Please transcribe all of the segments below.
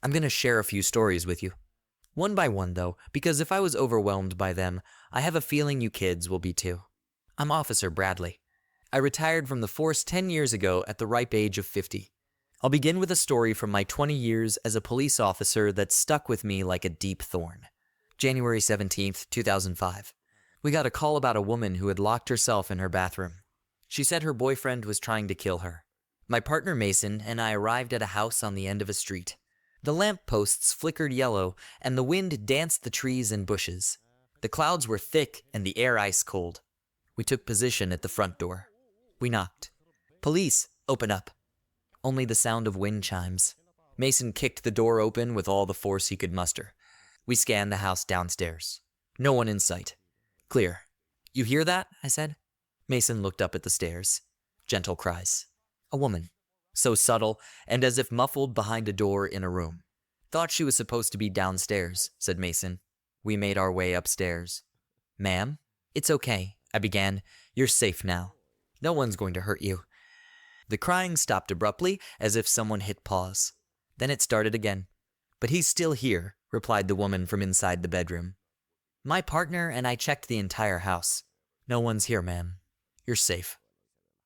I'm going to share a few stories with you. One by one, though, because if I was overwhelmed by them, I have a feeling you kids will be too. I'm Officer Bradley. I retired from the force 10 years ago at the ripe age of 50. I'll begin with a story from my 20 years as a police officer that stuck with me like a deep thorn. January 17th, 2005. We got a call about a woman who had locked herself in her bathroom. She said her boyfriend was trying to kill her. My partner Mason and I arrived at a house on the end of a street. The lamp posts flickered yellow, and the wind danced the trees and bushes. The clouds were thick and the air ice cold. We took position at the front door. We knocked. "Police, open up." Only the sound of wind chimes. Mason kicked the door open with all the force he could muster. We scanned the house downstairs. No one in sight. "Clear." "You hear that?" I said. Mason looked up at the stairs. Gentle cries. A woman. So subtle, and as if muffled behind a door in a room. "Thought she was supposed to be downstairs," said Mason. We made our way upstairs. "Ma'am?" "It's okay," I began. "You're safe now. No one's going to hurt you." The crying stopped abruptly, as if someone hit pause. Then it started again. "But he's still here," replied the woman from inside the bedroom. "My partner and I checked the entire house. No one's here, ma'am. You're safe."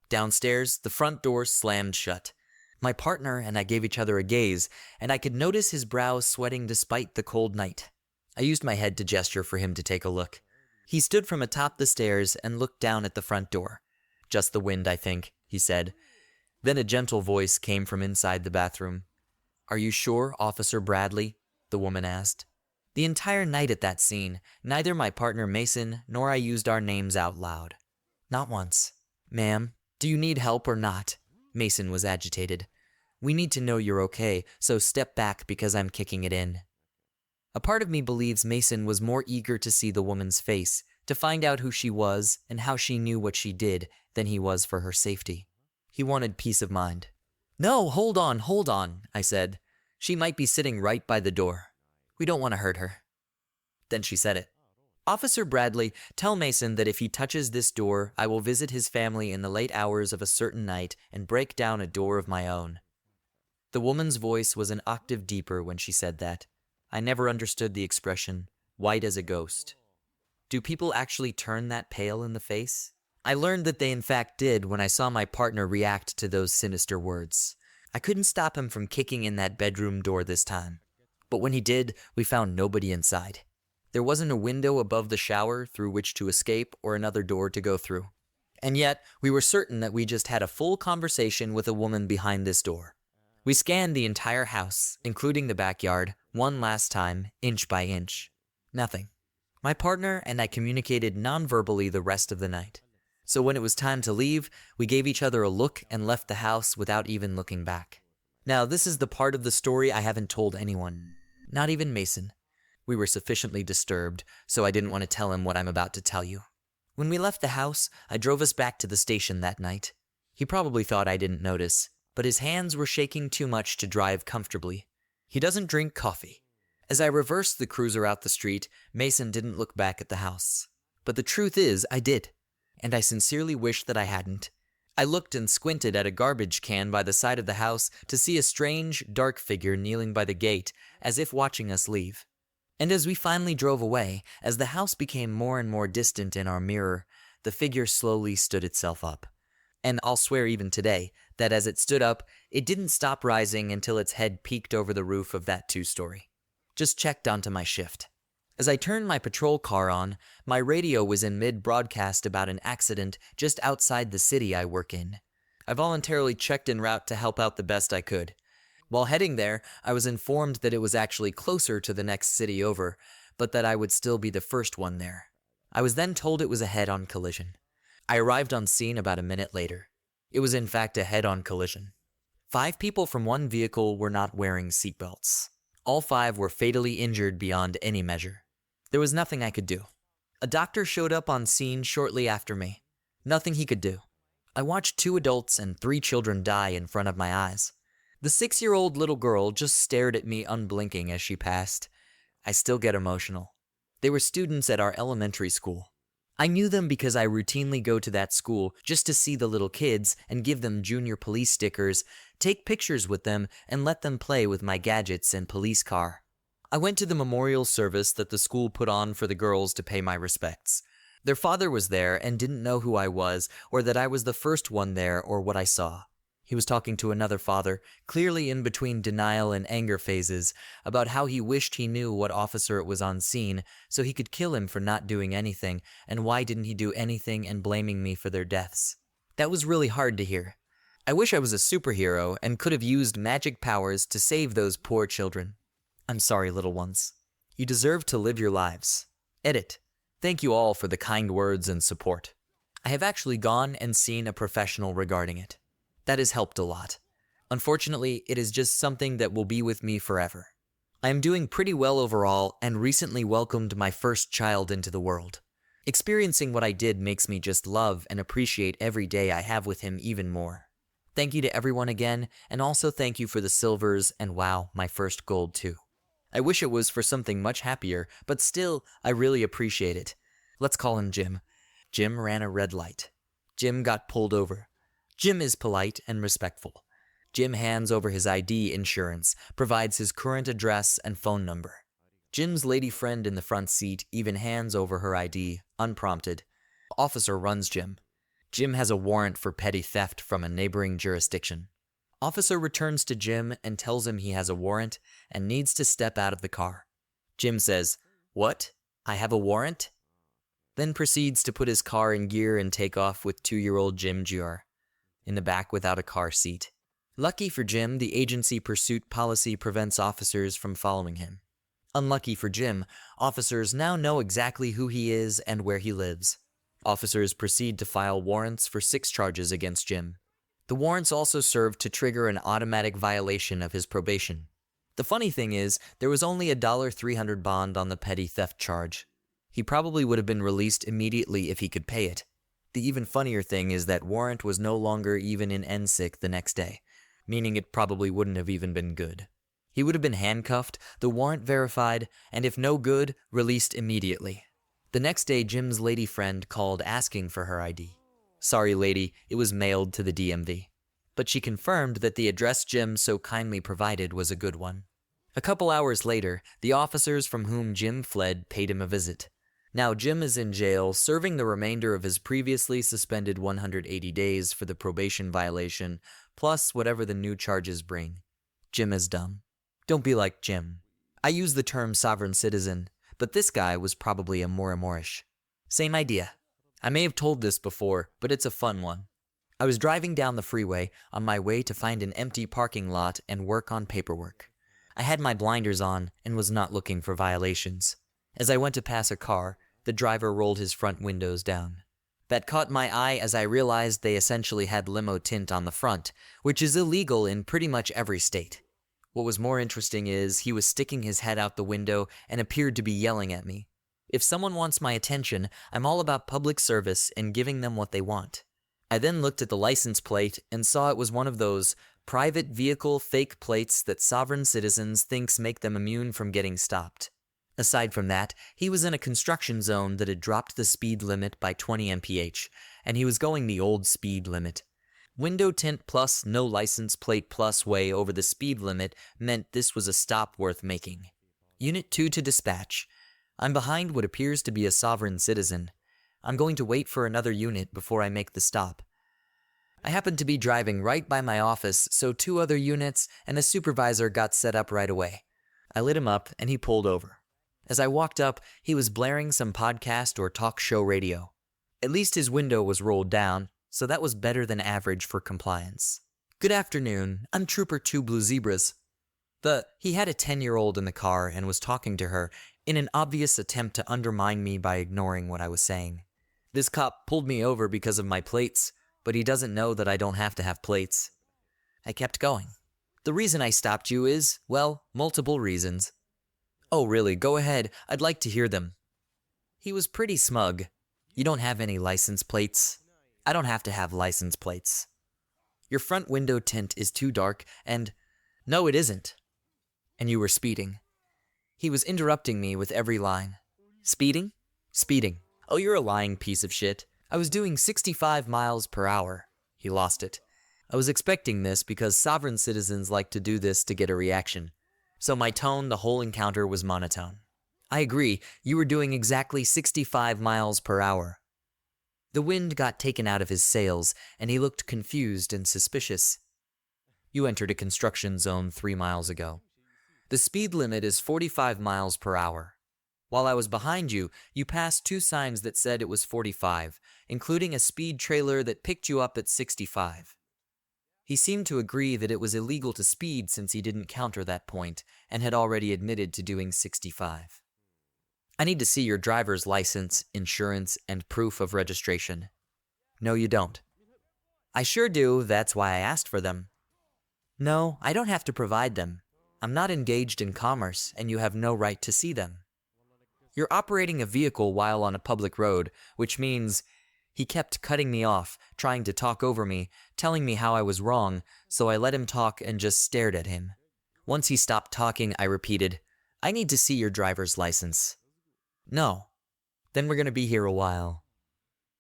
Downstairs, the front door slammed shut. My partner and I gave each other a gaze, and I could notice his brow sweating despite the cold night. I used my head to gesture for him to take a look. He stood from atop the stairs and looked down at the front door. "Just the wind, I think," he said. Then a gentle voice came from inside the bathroom. "Are you sure, Officer Bradley?" the woman asked. The entire night at that scene, neither my partner Mason nor I used our names out loud. Not once. "Ma'am, do you need help or not?" Mason was agitated. "We need to know you're okay, so step back because I'm kicking it in." A part of me believes Mason was more eager to see the woman's face, to find out who she was and how she knew what she did, than he was for her safety. He wanted peace of mind. "No, hold on, I said. "She might be sitting right by the door. We don't want to hurt her." Then she said it. "Officer Bradley, tell Mason that if he touches this door, I will visit his family in the late hours of a certain night and break down a door of my own." The woman's voice was an octave deeper when she said that. I never understood the expression, white as a ghost. Do people actually turn that pale in the face? I learned that they in fact did when I saw my partner react to those sinister words. I couldn't stop him from kicking in that bedroom door this time. But when he did, we found nobody inside. There wasn't a window above the shower through which to escape or another door to go through. And yet, we were certain that we just had a full conversation with a woman behind this door. We scanned the entire house, including the backyard, one last time, inch by inch. Nothing. My partner and I communicated non-verbally the rest of the night. So when it was time to leave, we gave each other a look and left the house without even looking back. Now, this is the part of the story I haven't told anyone. Not even Mason. We were sufficiently disturbed, so I didn't want to tell him what I'm about to tell you. When we left the house, I drove us back to the station that night. He probably thought I didn't notice, but his hands were shaking too much to drive comfortably. He doesn't drink coffee. As I reversed the cruiser out the street, Mason didn't look back at the house. But the truth is, I did. And I sincerely wish that I hadn't. I looked and squinted at a garbage can by the side of the house to see a strange, dark figure kneeling by the gate, as if watching us leave. And as we finally drove away, as the house became more and more distant in our mirror, the figure slowly stood itself up. And I'll swear even today that as it stood up, it didn't stop rising until its head peeked over the roof of that two-story. Just checked onto my shift. As I turned my patrol car on, my radio was in mid-broadcast about an accident just outside the city I work in. I voluntarily checked en route to help out the best I could. While heading there, I was informed that it was actually closer to the next city over, but that I would still be the first one there. I was then told it was a head-on collision. I arrived on scene about a minute later. It was in fact a head-on collision. 5 people from one vehicle were not wearing seatbelts. All 5 were fatally injured beyond any measure. There was nothing I could do. A doctor showed up on scene shortly after me. Nothing he could do. I watched 2 adults and 3 children die in front of my eyes. The 6-year-old little girl just stared at me unblinking as she passed. I still get emotional. They were students at our elementary school. I knew them because I routinely go to that school just to see the little kids and give them junior police stickers take pictures with them, and let them play with my gadgets and police car. I went to the memorial service that the school put on for the girls to pay my respects. Their father was there and didn't know who I was, or that I was the first one there, or what I saw. He was talking to another father, clearly in between denial and anger phases, about how he wished he knew what officer it was on scene so he could kill him for not doing anything, and why didn't he do anything, and blaming me for their deaths. That was really hard to hear. I wish I was a superhero and could have used magic powers to save those poor children. I'm sorry, little ones. You deserve to live your lives. Edit. Thank you all for the kind words and support. I have actually gone and seen a professional regarding it. That has helped a lot. Unfortunately, it is just something that will be with me forever. I am doing pretty well overall and recently welcomed my first child into the world. Experiencing what I did makes me just love and appreciate every day I have with him even more. Thank you to everyone again, and also thank you for the silvers and wow, my first gold too. I wish it was for something much happier, but still, I really appreciate it. Let's call him Jim. Jim ran a red light. Jim got pulled over. Jim is polite and respectful. Jim hands over his ID insurance, provides his current address and phone number. Jim's lady friend in the front seat even hands over her ID, unprompted. Officer runs Jim. Jim has a warrant for petty theft from a neighboring jurisdiction. Officer returns to Jim and tells him he has a warrant and needs to step out of the car. Jim says, "What? I have a warrant?" Then proceeds to put his car in gear and take off with 2-year-old Jim Jr. in the back without a car seat. Lucky for Jim, the agency pursuit policy prevents officers from following him. Unlucky for Jim, officers now know exactly who he is and where he lives. Officers proceed to file warrants for 6 charges against Jim. The warrants also served to trigger an automatic violation of his probation. The funny thing is, there was only a $300 bond on the petty theft charge. He probably would have been released immediately if he could pay it. The even funnier thing is that warrant was no longer even in NSIC the next day, meaning it probably wouldn't have even been good. He would have been handcuffed, the warrant verified, and if no good, released immediately. The next day, Jim's lady friend called asking for her ID. Sorry, lady, it was mailed to the DMV. But she confirmed that the address Jim so kindly provided was a good one. A couple hours later, the officers from whom Jim fled paid him a visit. Now Jim is in jail, serving the remainder of his previously suspended 180 days for the probation violation, plus whatever the new charges bring. Jim is dumb. Don't be like Jim. I use the term sovereign citizen, but this guy was probably a Moorish. Same idea. I may have told this before, but it's a fun one. I was driving down the freeway on my way to find an empty parking lot and work on paperwork. I had my blinders on and was not looking for violations. As I went to pass a car, the driver rolled his front windows down. That caught my eye as I realized they essentially had limo tint on the front, which is illegal in pretty much every state. What was more interesting is he was sticking his head out the window and appeared to be yelling at me. If someone wants my attention, I'm all about public service and giving them what they want. I then looked at the license plate and saw it was one of those private vehicle fake plates that sovereign citizens thinks make them immune from getting stopped. Aside from that, he was in a construction zone that had dropped the speed limit by 20 mph, and he was going the old speed limit. Window tint plus no license plate plus way over the speed limit meant this was a stop worth making. Unit 2 to dispatch. I'm behind what appears to be a sovereign citizen. I'm going to wait for another unit before I make the stop. I happened to be driving right by my office, so 2 other units and a supervisor got set up right away. I lit him up and he pulled over. As I walked up, he was blaring some podcast or talk show radio. At least his window was rolled down, so that was better than average for compliance. Good afternoon, I'm Trooper 2 Blue Zebras. He had a 10-year-old in the car and was talking to her in an obvious attempt to undermine me by ignoring what I was saying. This cop pulled me over because of my plates, but he doesn't know that I don't have to have plates. I kept going. The reason I stopped you is, well, multiple reasons. Oh really, go ahead, I'd like to hear them. He was pretty smug. You don't have any license plates. I don't have to have license plates. Your front window tint is too dark and... No, it isn't. And you were speeding. He was interrupting me with every line. Speeding? Speeding. Oh, you're a lying piece of shit. I was doing 65 miles per hour. He lost it. I was expecting this because sovereign citizens like to do this to get a reaction. So my tone the whole encounter was monotone. I agree, you were doing exactly 65 miles per hour. The wind got taken out of his sails, and he looked confused and suspicious. You entered a construction zone 3 miles ago. The speed limit is 45 miles per hour. While I was behind you, you passed 2 signs that said it was 45, including a speed trailer that picked you up at 65. He seemed to agree that it was illegal to speed since he didn't counter that point and had already admitted to doing 65. I need to see your driver's license, insurance, and proof of registration. No, you don't. I sure do, that's why I asked for them. No, I don't have to provide them. I'm not engaged in commerce, and you have no right to see them. You're operating a vehicle while on a public road, which means he kept cutting me off, trying to talk over me, telling me how I was wrong, so I let him talk and just stared at him. Once he stopped talking, I repeated, I need to see your driver's license. No. Then we're gonna be here a while.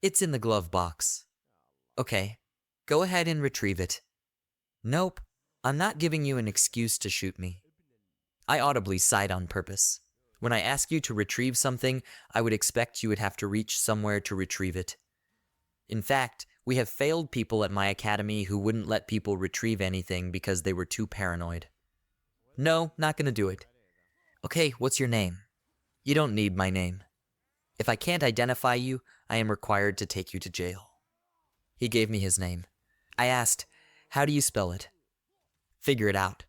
It's in the glove box. Okay, go ahead and retrieve it. Nope, I'm not giving you an excuse to shoot me. I audibly sighed on purpose. When I ask you to retrieve something, I would expect you would have to reach somewhere to retrieve it. In fact, we have failed people at my academy who wouldn't let people retrieve anything because they were too paranoid. No, not gonna do it. Okay, what's your name? You don't need my name. If I can't identify you, I am required to take you to jail. He gave me his name. I asked, how do you spell it? Figure it out.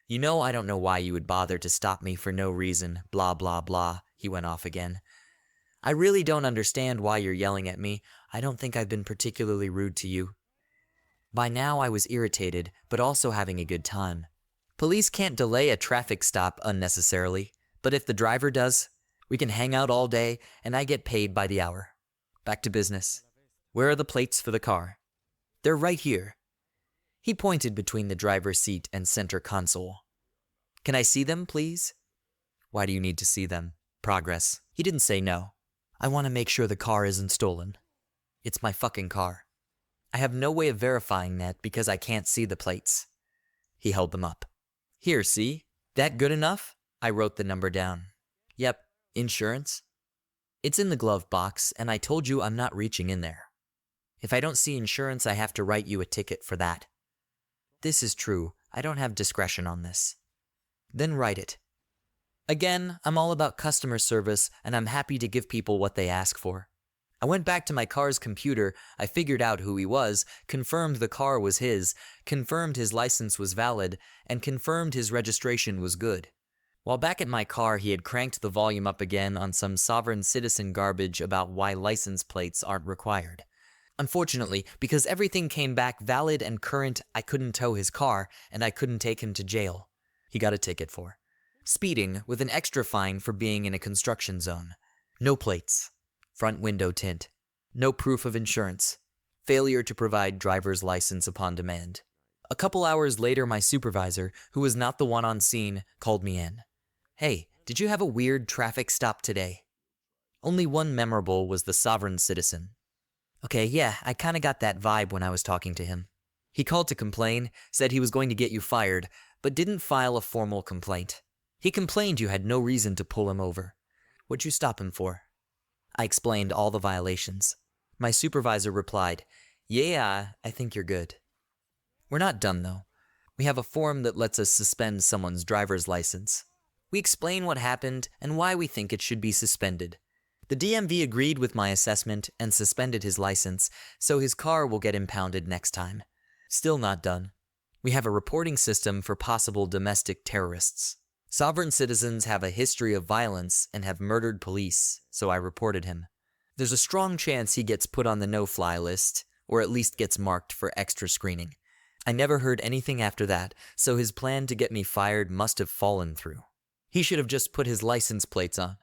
You know I don't know why you would bother to stop me for no reason, blah blah blah, he went off again. I really don't understand why you're yelling at me. I don't think I've been particularly rude to you. By now I was irritated, but also having a good time. Police can't delay a traffic stop unnecessarily, but if the driver does, we can hang out all day and I get paid by the hour. Back to business. Where are the plates for the car? They're right here. He pointed between the driver's seat and center console. Can I see them, please? Why do you need to see them? Progress. He didn't say no. I want to make sure the car isn't stolen. It's my fucking car. I have no way of verifying that because I can't see the plates. He held them up. Here, see? That good enough? I wrote the number down. Yep, insurance. It's in the glove box, and I told you I'm not reaching in there. If I don't see insurance, I have to write you a ticket for that. This is true. I don't have discretion on this. Then write it. Again, I'm all about customer service, and I'm happy to give people what they ask for. I went back to my car's computer, I figured out who he was, confirmed the car was his, confirmed his license was valid, and confirmed his registration was good. While back at my car, he had cranked the volume up again on some sovereign citizen garbage about why license plates aren't required. Unfortunately, because everything came back valid and current, I couldn't tow his car, and I couldn't take him to jail. He got a ticket for speeding with an extra fine for being in a construction zone. No plates. Front window tint. No proof of insurance. Failure to provide driver's license upon demand. A couple hours later, my supervisor, who was not the one on scene, called me in. Hey, did you have a weird traffic stop today? Only one memorable was the sovereign citizen. Okay, yeah, I kinda got that vibe when I was talking to him. He called to complain, said he was going to get you fired, but didn't file a formal complaint. He complained you had no reason to pull him over. What'd you stop him for? I explained all the violations. My supervisor replied, yeah, I think you're good. We're not done though. We have a form that lets us suspend someone's driver's license. We explain what happened and why we think it should be suspended. The DMV agreed with my assessment and suspended his license, so his car will get impounded next time. Still not done. We have a reporting system for possible domestic terrorists. Sovereign citizens have a history of violence and have murdered police, so I reported him. There's a strong chance he gets put on the no-fly list, or at least gets marked for extra screening. I never heard anything after that, so his plan to get me fired must have fallen through. He should have just put his license plates on.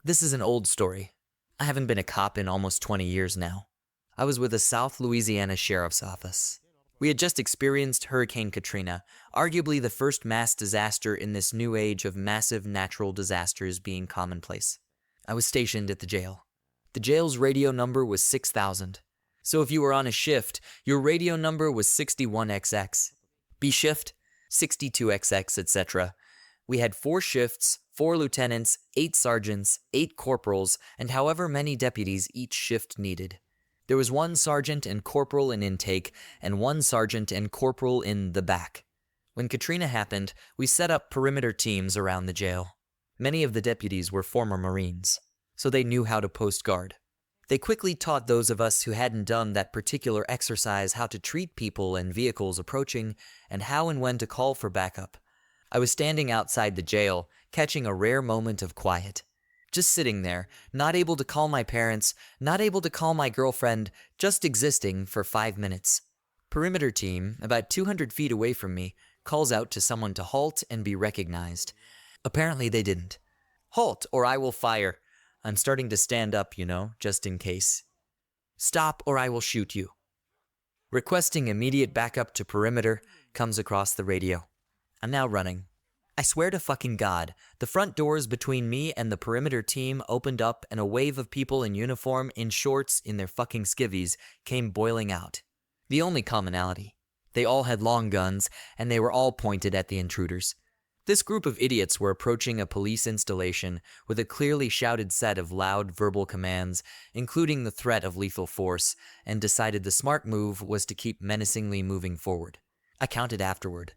This is an old story. I haven't been a cop in almost 20 years now. I was with the South Louisiana Sheriff's Office. We had just experienced Hurricane Katrina, arguably the first mass disaster in this new age of massive natural disasters being commonplace. I was stationed at the jail. The jail's radio number was 6000. So if you were on a shift, your radio number was 61XX. B shift, 62XX, etc. We had 4 shifts, 4 lieutenants, 8 sergeants, 8 corporals, and however many deputies each shift needed. There was 1 sergeant and corporal in intake, and 1 sergeant and corporal in the back. When Katrina happened, we set up perimeter teams around the jail. Many of the deputies were former Marines, so they knew how to post guard. They quickly taught those of us who hadn't done that particular exercise how to treat people and vehicles approaching, and how and when to call for backup. I was standing outside the jail, catching a rare moment of quiet. Just sitting there, not able to call my parents, not able to call my girlfriend, just existing for 5 minutes. Perimeter team, about 200 feet away from me, calls out to someone to halt and be recognized. Apparently they didn't. Halt, or I will fire. I'm starting to stand up, just in case. Stop, or I will shoot you. Requesting immediate backup to perimeter comes across the radio. I'm now running. I swear to fucking God, the front doors between me and the perimeter team opened up and a wave of people in uniform, in shorts, in their fucking skivvies, came boiling out. The only commonality. They all had long guns, and they were all pointed at the intruders. This group of idiots were approaching a police installation with a clearly shouted set of loud verbal commands, including the threat of lethal force, and decided the smart move was to keep menacingly moving forward. I counted afterward.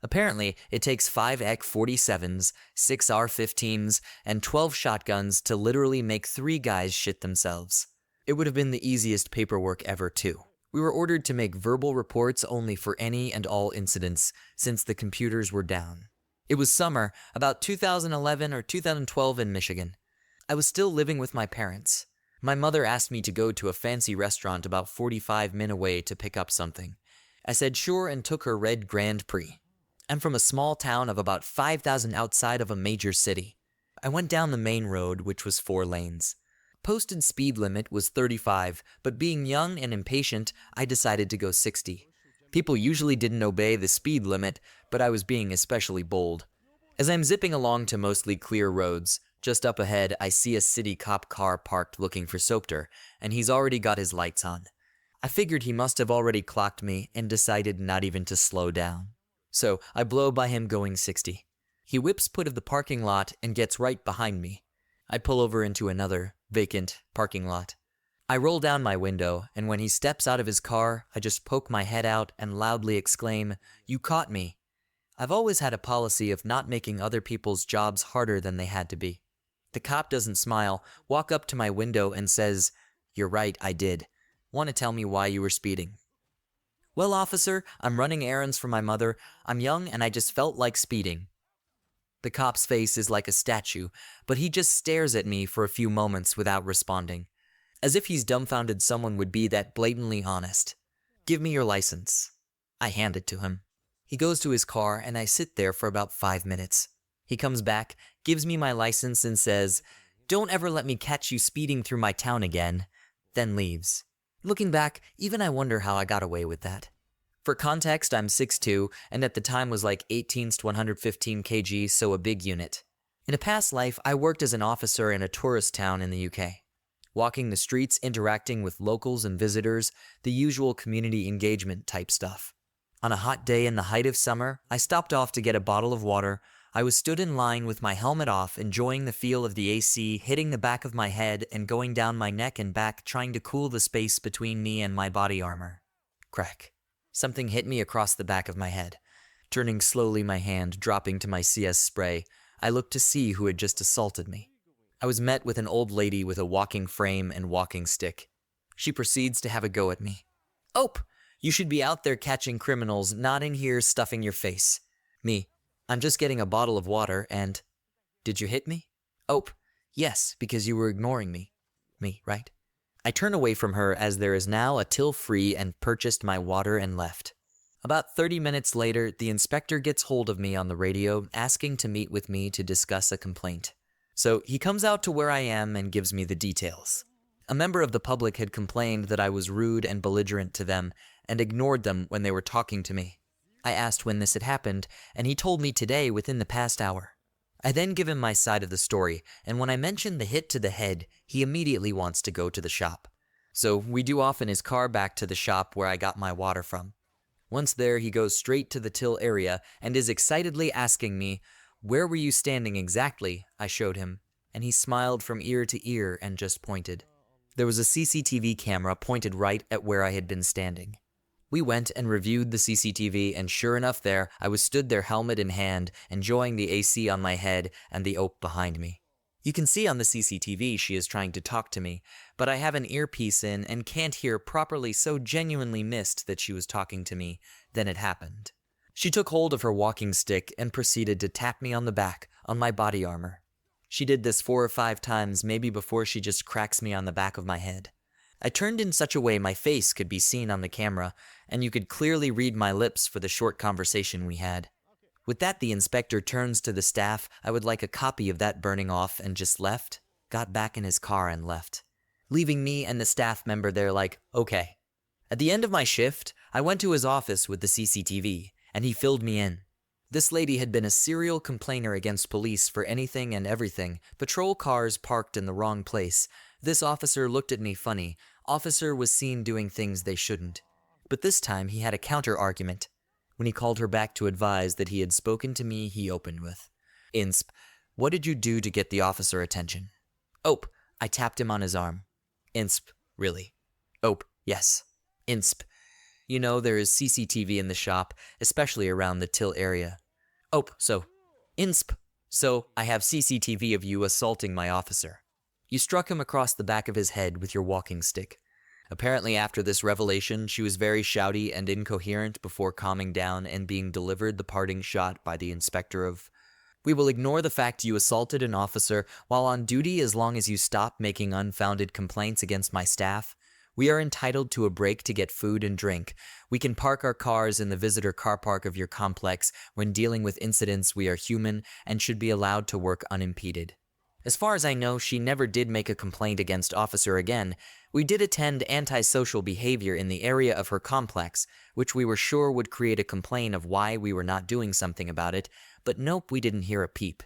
Apparently, it takes 5 EK-47s, 6 R-15s, and 12 shotguns to literally make 3 guys shit themselves. It would have been the easiest paperwork ever, too. We were ordered to make verbal reports only for any and all incidents, since the computers were down. It was summer, about 2011 or 2012 in Michigan. I was still living with my parents. My mother asked me to go to a fancy restaurant about 45 minutes away to pick up something. I said sure and took her red Grand Prix. I'm from a small town of about 5,000 outside of a major city. I went down the main road, which was 4 lanes. Posted speed limit was 35, but being young and impatient, I decided to go 60. People usually didn't obey the speed limit, but I was being especially bold. As I'm zipping along to mostly clear roads, just up ahead I see a city cop car parked looking for Soapter, and he's already got his lights on. I figured he must have already clocked me and decided not even to slow down. So I blow by him going 60. He whips out of the parking lot and gets right behind me. I pull over into another, vacant, parking lot. I roll down my window, and when he steps out of his car, I just poke my head out and loudly exclaim, "You caught me." I've always had a policy of not making other people's jobs harder than they had to be. The cop doesn't smile, walk up to my window and says, "You're right, I did. Want to tell me why you were speeding?" "Well, officer, I'm running errands for my mother. I'm young and I just felt like speeding." The cop's face is like a statue, but he just stares at me for a few moments without responding. As if he's dumbfounded someone would be that blatantly honest. "Give me your license." I hand it to him. He goes to his car and I sit there for about 5 minutes. He comes back, gives me my license and says, "Don't ever let me catch you speeding through my town again," then leaves. Looking back, even I wonder how I got away with that. For context, I'm 6'2", and at the time was like 18 to 115 kg, so a big unit. In a past life, I worked as an officer in a tourist town in the UK. Walking the streets, interacting with locals and visitors, the usual community engagement type stuff. On a hot day in the height of summer, I stopped off to get a bottle of water. I was stood in line with my helmet off, enjoying the feel of the AC hitting the back of my head and going down my neck and back, trying to cool the space between me and my body armor. Crack. Something hit me across the back of my head. Turning slowly my hand, dropping to my CS spray, I looked to see who had just assaulted me. I was met with an old lady with a walking frame and walking stick. She proceeds to have a go at me. "Ope, you should be out there catching criminals, not in here stuffing your face." Me, "I'm just getting a bottle of water and..." "Did you hit me?" "Ope, yes, because you were ignoring me." Me, right? I turn away from her as there is now a till free and purchased my water and left. About 30 minutes later, the inspector gets hold of me on the radio, asking to meet with me to discuss a complaint. So he comes out to where I am and gives me the details. A member of the public had complained that I was rude and belligerent to them and ignored them when they were talking to me. I asked when this had happened, and he told me today within the past hour. I then give him my side of the story, and when I mention the hit to the head, he immediately wants to go to the shop. So we do off in his car back to the shop where I got my water from. Once there, he goes straight to the till area and is excitedly asking me, "Where were you standing exactly?" I showed him, and he smiled from ear to ear and just pointed. There was a CCTV camera pointed right at where I had been standing. We went and reviewed the CCTV, and sure enough there, I was stood there helmet in hand, enjoying the AC on my head and the ope behind me. You can see on the CCTV she is trying to talk to me, but I have an earpiece in and can't hear properly, so genuinely missed that she was talking to me. Then it happened. She took hold of her walking stick and proceeded to tap me on the back, on my body armor. She did this 4 or 5 times, maybe before she just cracks me on the back of my head. I turned in such a way my face could be seen on the camera, and you could clearly read my lips for the short conversation we had. With that, the inspector turns to the staff, "I would like a copy of that," burning off, and just left, got back in his car and left, leaving me and the staff member there like, okay. At the end of my shift, I went to his office with the CCTV, and he filled me in. This lady had been a serial complainer against police for anything and everything, patrol cars parked in the wrong place. This officer looked at me funny. Officer was seen doing things they shouldn't. But this time he had a counter-argument. When he called her back to advise that he had spoken to me, he opened with, "Insp, what did you do to get the officer attention?" "Ope," I tapped him on his arm. "Insp, really?" "Ope, yes." "Insp, you know there is CCTV in the shop, especially around the till area." "Ope, so." "Insp, so I have CCTV of you assaulting my officer. You struck him across the back of his head with your walking stick." Apparently after this revelation, she was very shouty and incoherent before calming down and being delivered the parting shot by the inspector of, "We will ignore the fact you assaulted an officer while on duty as long as you stop making unfounded complaints against my staff. We are entitled to a break to get food and drink. We can park our cars in the visitor car park of your complex. When dealing with incidents, we are human and should be allowed to work unimpeded." As far as I know, she never did make a complaint against officer again. We did attend antisocial behavior in the area of her complex, which we were sure would create a complaint of why we were not doing something about it, but nope, we didn't hear a peep.